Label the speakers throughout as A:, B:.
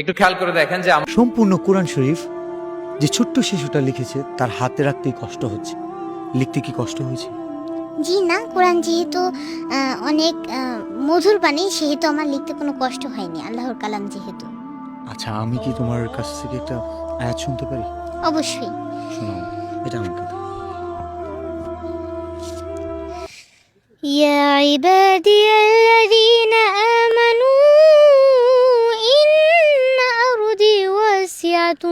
A: একটু খেয়াল করে দেখেন যে
B: সম্পূর্ণ কোরআন শরীফ যে ছোট্ট শিশুটা লিখেছে তার হাতে রাখতেই কষ্ট হচ্ছে। লিখতে কি কষ্ট হয়েছে?
C: জি না, কোরআন যেহেতু অনেক মধুর বাণী, সেহেতু আমার লিখতে কোনো কষ্ট হয়নি, আল্লাহর কালাম যেহেতু।
B: আচ্ছা, আমি কি তোমার কাছ থেকে একটা আয়াত শুনতে পারি?
C: অবশ্যই।
B: শোনাও, এটা আমাকে দাও।
C: يا عبادي الذين آمنوا إن أرضي واسعة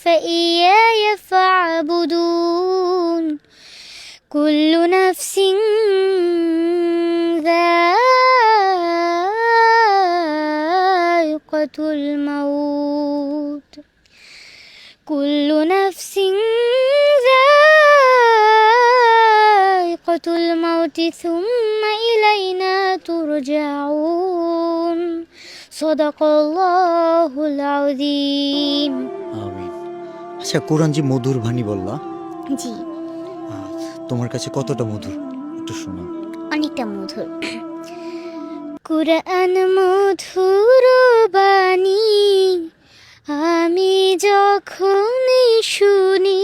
C: فإياي فاعبدون كل نفس ذائقة الموت كل نفس ذائقة الموت ثم إلينا ترجعون صدق الله العظيم।
B: আমিন। আচ্ছা, কোরআন যে মধুর বাণী বললা,
C: জি,
B: তোমার কাছে কতটা মধুর একটু শোনাও।
C: অনেকটা মধুর। কুরআন মধুর বাণী, আমি যখনই শুনি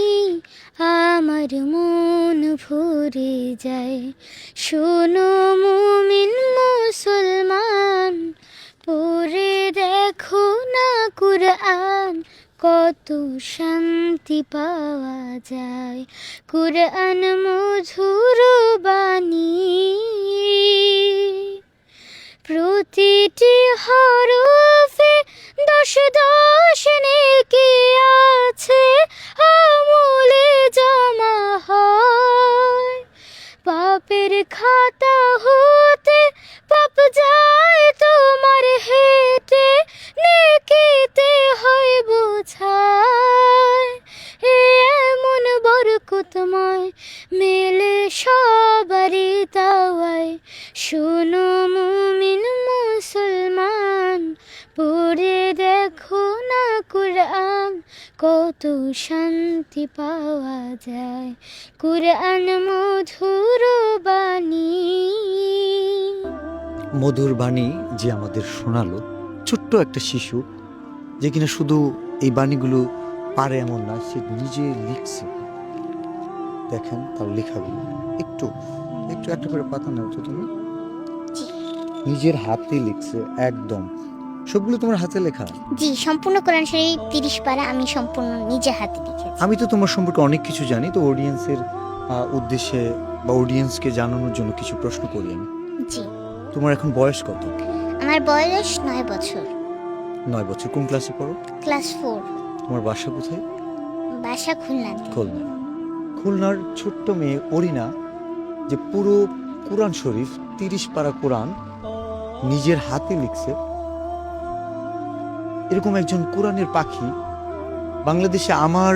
C: আমার মন ভরে যায়। শোনো মুমিন মুসলমান, পড়ে দেখো না কুরআন, কত শান্তি পাওয়া যায়। কুরআন মধুর বাণী, প্রতিটি হরফে 10 নেকি আছে, আমলে জমা হয়। পাপের খাতা হতে পাপ যায় তোমার হেঁটে, নেকিতে হয় বোঝায়। এমন বরকতময় মেলে সবারই দাওয়ায়। শোনো মুমিন মুসলমান, পড়ে দেখো না কুরআন, কত শান্তি পাওয়া যায়। কুরআন মধুর বাণী।
B: মধুর বাণী যে আমাদের শোনালো, ছোট্ট একটা শিশু যে কিনা শুধু এই বাণীগুলো পারে এমন না, সে নিজে লিখছে। দেখেন তার লেখাগুলো, একটু একটু একটা করে পাতা নাও তো তুমি। নিজের হাতে লিখছে, একদম সবগুলো তোমার হাতে লেখা।
C: জি, সম্পূর্ণ কোরআন শরীফ 30 পারা আমি সম্পূর্ণ নিজে হাতে লিখেছি।
B: আমি তো তোমার সম্পর্কে অনেক কিছু জানি, তো অডিয়েন্সের উদ্দেশ্যে বা অডিয়েন্সকে জানানোর জন্য কিছু প্রশ্ন করি আমি।
C: জি,
B: তোমার এখন বয়স কত?
C: আমার বয়স 9 বছর,
B: 9 বছর। কোন ক্লাসে পড়ো?
C: ক্লাস 4।
B: তোমার বাসা কোথায়?
C: বাসা খুলনাতে।
B: খুলনা। খুলনার ছোট্ট মেয়ে অরিনা যে পুরো কোরআন শরীফ 30 পারা কোরআন নিজের হাতে লিখছে, এরকম একজন কোরআনের পাখি বাংলাদেশে আমার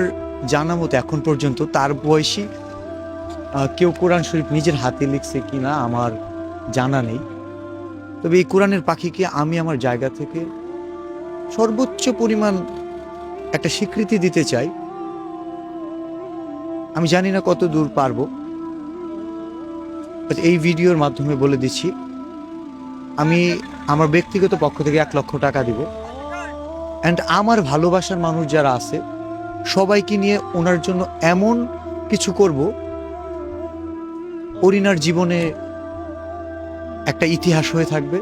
B: জানা মতো এখন পর্যন্ত তার বয়সী কেউ কোরআন শরীফ নিজের হাতে লিখছে কিনা আমার জানা নেই। তবে এই কোরআনের পাখিকে আমি আমার জায়গা থেকে সর্বোচ্চ পরিমাণ একটা স্বীকৃতি দিতে চাই। আমি জানি না কত দূর পারবো, এই ভিডিওর মাধ্যমে বলে দিচ্ছি, আমি আমার ব্যক্তিগত পক্ষ থেকে 1 লক্ষ টাকা দিব। অ্যান্ড আমার ভালোবাসার মানুষ যারা আছে সবাইকে নিয়ে ওনার জন্য এমন কিছু করব, অরিনার জীবনে একটা ইতিহাস হয়ে থাকবে।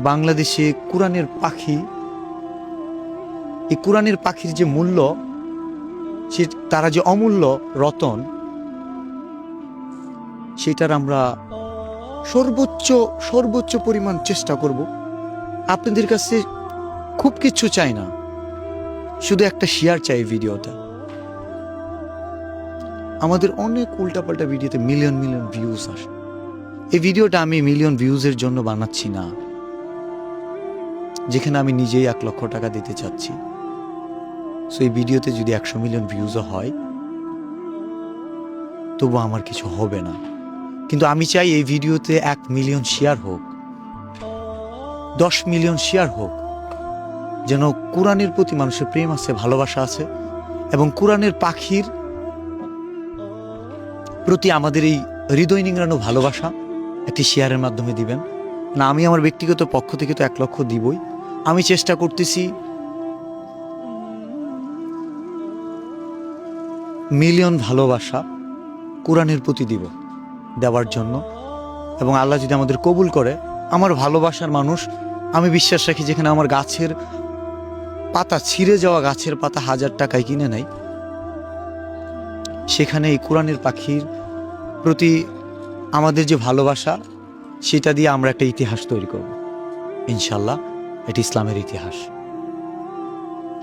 B: বাংলাদেশে কোরআনের পাখি, এই কোরআনের পাখির যে মূল্য, সে তারা যে অমূল্য রতন, সেটার আমরা সর্বোচ্চ পরিমাণ চেষ্টা করব। আপনাদের কাছে খুব কিছু চাই না, শুধু একটা শেয়ার চাই ভিডিওটা। আমাদের অনেক উল্টাপাল্টা ভিডিওতে মিলিয়ন ভিউজ আসে। এই ভিডিওটা আমি মিলিয়ন ভিউজের জন্য বানাচ্ছি না, যেখানে আমি নিজেই 1 লক্ষ টাকা দিতে চাচ্ছি। সো এই ভিডিওতে যদি 100 মিলিয়ন ভিউজও হয়, তবু আমার কিছু হবে না। কিন্তু আমি চাই এই ভিডিওতে 1 মিলিয়ন শেয়ার হোক, 10 মিলিয়ন শেয়ার হোক, যেন কোরআনের প্রতি মানুষের প্রেম আছে, ভালোবাসা আছে, এবং কোরআনের পাখির প্রতি আমাদের এই হৃদয় নিংড়ানো ভালোবাসা একটি শেয়ারের মাধ্যমে দিবেন। না, আমি আমার ব্যক্তিগত পক্ষ থেকে তো 1 লক্ষ দিবই, আমি চেষ্টা করতেছি মিলিয়ন ভালোবাসা কোরআনের প্রতি দেওয়ার জন্য, এবং আল্লাহ যদি আমাদের কবুল করে, আমার ভালোবাসার মানুষ, আমি বিশ্বাস রাখি যেখানে আমার গাছের পাতা, ছিঁড়ে যাওয়া গাছের পাতা 1000 টাকায় কিনে নেয়, সেখানে এই কোরআনের পাখির প্রতি আমাদের যে ভালোবাসা, সেটা দিয়ে আমরা একটা ইতিহাস তৈরি করব ইনশাল্লাহ। এটা ইসলামের ইতিহাস।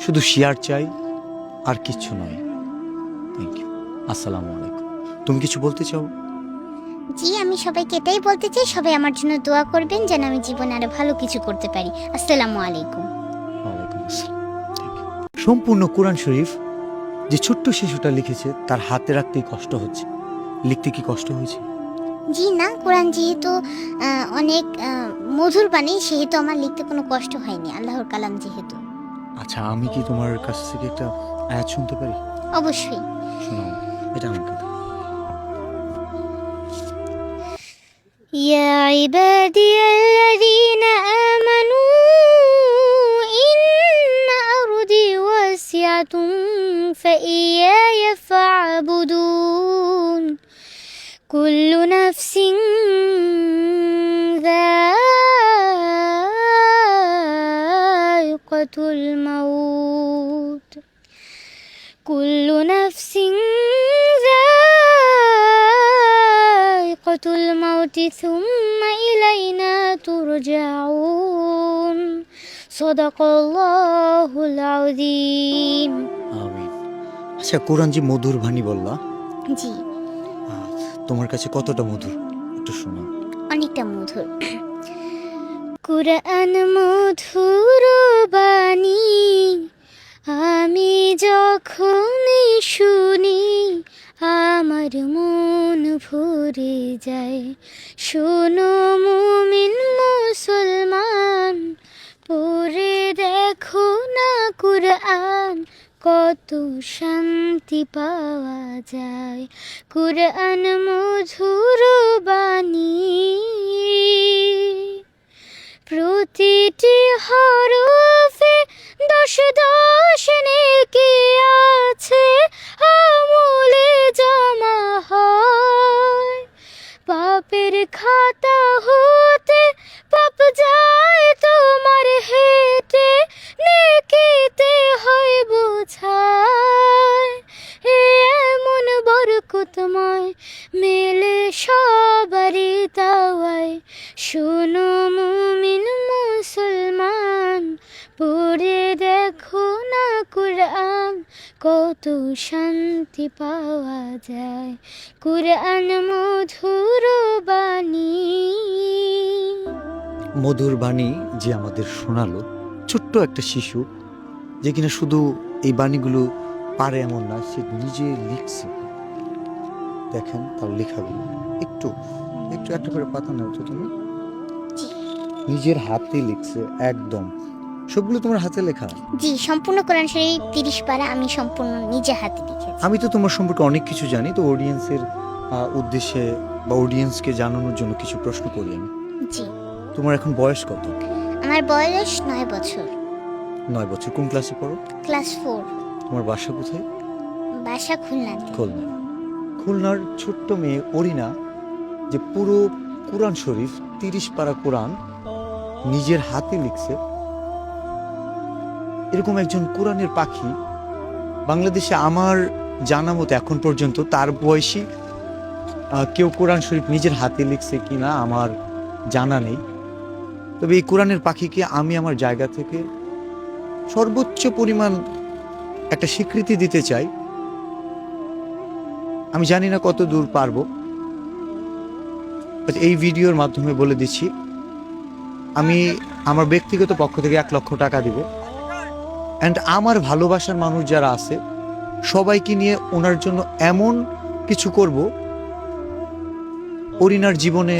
B: শুধু শেয়ার চাই, আর কিচ্ছু নয়। Thank you. আসসালামু আলাইকুম। তুমি কিছু বলতে চাও?
C: জি, আমি সবাইকে এটাই বলতে চাই, সবাই আমার জন্য দোয়া করবেন যেন আমি জীবনে আরো ভালো কিছু করতে পারি। আসসালামু আলাইকুম।
B: ওয়ালাইকুম আসসালাম। Thank you. সম্পূর্ণ কোরআন শরীফ যে ছোট্ট শিশুটা লিখেছে, তার হাতে রাখতেই কষ্ট হচ্ছে। লিখতে কি কষ্ট হয়েছে?
C: জি না, কোরআন যেহেতু অনেক মধুর বাণী, সেহেতু আমার লিখতে কোনো কষ্ট হয়নি, আল্লাহর কালাম যেহেতু।
B: আচ্ছা, আমি কি তোমার কাছ থেকে একটা আয়াত শুনতে পারি?
C: অবশ্যই।
B: শোনাও, এটা আমাকে দাও।
C: يا عبادي الذين آمنوا إن أرضي واسعة فإياي فاعبدون كل نفس ذائقة الموت كل نفس ذائقة الموت ثم إلينا ترجعون صدق الله العظيم।
B: আমিন। আচ্ছা, কোরআন যে মধুর বাণী বললা,
C: জি,
B: তোমার কাছে কতটা মধুর একটু শোনাও।
C: অনেকটা মধুর। কুরআন মধুর বাণী, আমি যখনই শুনি আমার মন ভরে যায়। শোনো মুমিন মুসলমান, পড়ে দেখো না কুরআন, কত শান্তি পাওয়া যায়। কুরআন মধুর বাণী, প্রতিটি হরফে 10 নেকি আছে, আমলে জমা হয়। পাপের খাতা হতে পাপ যায় তোমার হেঁটে, নেকিতে হয় বোঝায়। এমন বরকতময় মেলে সবারই দাওয়ায়। শোনো মুমিন মুসলমান, পড়ে দেখো না কুরআন, কত শান্তি পাওয়া যায়। কুরআন মধুর বাণী।
B: মধুর বাণী যে আমাদের শোনালো, ছোট্ট একটা শিশু, যে কিনা শুধু এই বাণীগুলো পারে এমন না, সে নিজে লিখছে। দেখেন তার লেখাগুলো, একটু একটু একটা করে পাতা নাও তো তুমি। নিজের হাতে লিখছে, একদম সবগুলো তোমার হাতে লেখা।
C: জি, সম্পূর্ণ কোরআন শরীফ 30 পারা আমি সম্পূর্ণ নিজে হাতে লিখেছি।
B: আমি তো তোমার সম্পর্কে অনেক কিছু জানি, তো অডিয়েন্সের উদ্দেশ্যে বা অডিয়েন্সকে জানানোর জন্য কিছু প্রশ্ন করি আমি।
C: জি,
B: তোমার এখন বয়স কত?
C: আমার বয়স 9 বছর।
B: 9 বছর। কোন ক্লাসে পড়ো?
C: ক্লাস 4।
B: তোমার বাসা কোথায়?
C: বাসা খুলনাতে।
B: খুলনা। খুলনার ছোট্ট মেয়ে অরিনা যে পুরো কোরআন শরীফ 30 পারা কোরআন নিজের হাতে লিখছে, এরকম একজন কোরআনের পাখি বাংলাদেশে আমার জানা মতো এখন পর্যন্ত তার বয়সী কেউ কোরআন শরীফ নিজের হাতে লিখছে কিনা আমার জানা নেই। তবে এই কোরআনের পাখিকে আমি আমার জায়গা থেকে সর্বোচ্চ পরিমাণ একটা স্বীকৃতি দিতে চাই। আমি জানি না কত দূর পারবো, এই ভিডিওর মাধ্যমে বলে দিচ্ছি, আমি আমার ব্যক্তিগত পক্ষ থেকে 1 লক্ষ টাকা দিব। অ্যান্ড আমার ভালোবাসার মানুষ যারা আছে সবাইকে নিয়ে ওনার জন্য এমন কিছু করব, অরিনার জীবনে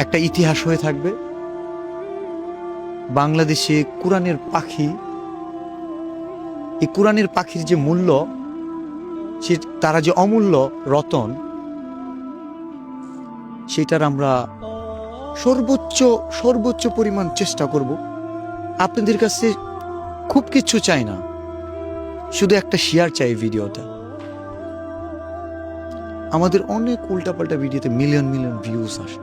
B: একটা ইতিহাস হয়ে থাকবে। বাংলাদেশে কোরআনের পাখি, এই কোরআনের পাখির যে মূল্য, সে তারা যে অমূল্য রতন, সেটার আমরা সর্বোচ্চ পরিমাণ চেষ্টা করব আপনাদের কাছে খুব কিচ্ছু চাই না, শুধু একটা শেয়ার চাই ভিডিওটা। আমাদের অনেক উল্টাপাল্টা ভিডিওতে মিলিয়ন মিলিয়ন ভিউজ আসে।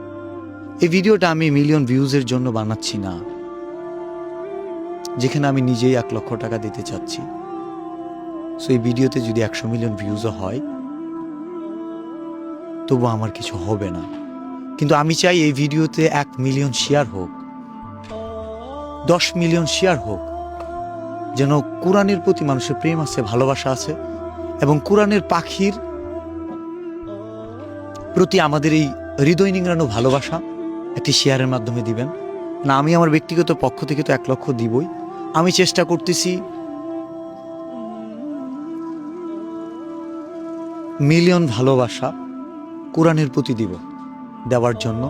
B: এই ভিডিওটা আমি মিলিয়ন ভিউজের জন্য বানাচ্ছি না, যেখানে আমি নিজেই 1 লক্ষ টাকা দিতে চাচ্ছি। সো এই ভিডিওতে যদি 100 মিলিয়ন ভিউজও হয় তবু আমার কিছু হবে না, কিন্তু আমি চাই এই ভিডিওতে 1 মিলিয়ন শেয়ার হোক, 10 মিলিয়ন শেয়ার হোক, যেন কোরআনের প্রতি মানুষের প্রেম আছে, ভালোবাসা আছে, এবং কোরআনের পাখির প্রতি আমাদের এই হৃদয় নিংড়ানো ভালোবাসা একটি শেয়ারের মাধ্যমে দিবেন না। আমি আমার ব্যক্তিগত পক্ষ থেকে তো 1 লক্ষ দিবই, আমি চেষ্টা করতেছি মিলিয়ন ভালোবাসা কোরআনের প্রতি দেওয়ার জন্য।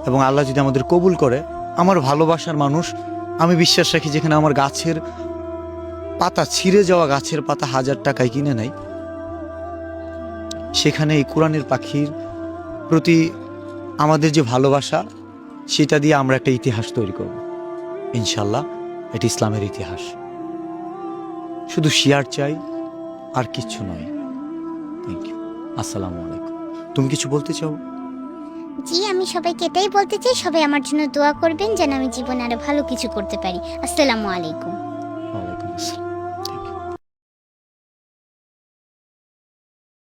B: এবং আল্লাহ যদি আমাদের কবুল করে, আমার ভালোবাসার মানুষ, আমি বিশ্বাস রাখি যেখানে আমার গাছের পাতা, ছিঁড়ে যাওয়া গাছের পাতা 1000 টাকায় কিনে নেয়, সেখানে এই কোরআনের পাখির প্রতি আমাদের যে ভালোবাসা, সেটা দিয়ে আমরা একটা ইতিহাস তৈরি করব ইনশাল্লাহ। এটি ইসলামের ইতিহাস। শুধু শেয়ার চাই, আর কিচ্ছু নয়। Thank you. আসসালামু আলাইকুম। তুমি কিছু বলতে চাও?
C: জি, আমি সবাইকে এটাই বলতে চাই, সবাই আমার জন্য দোয়া করবেন যেন আমি জীবনে আরো ভালো কিছু করতে পারি। আসসালামু আলাইকুম।
B: ওয়ালাইকুম আসসালাম।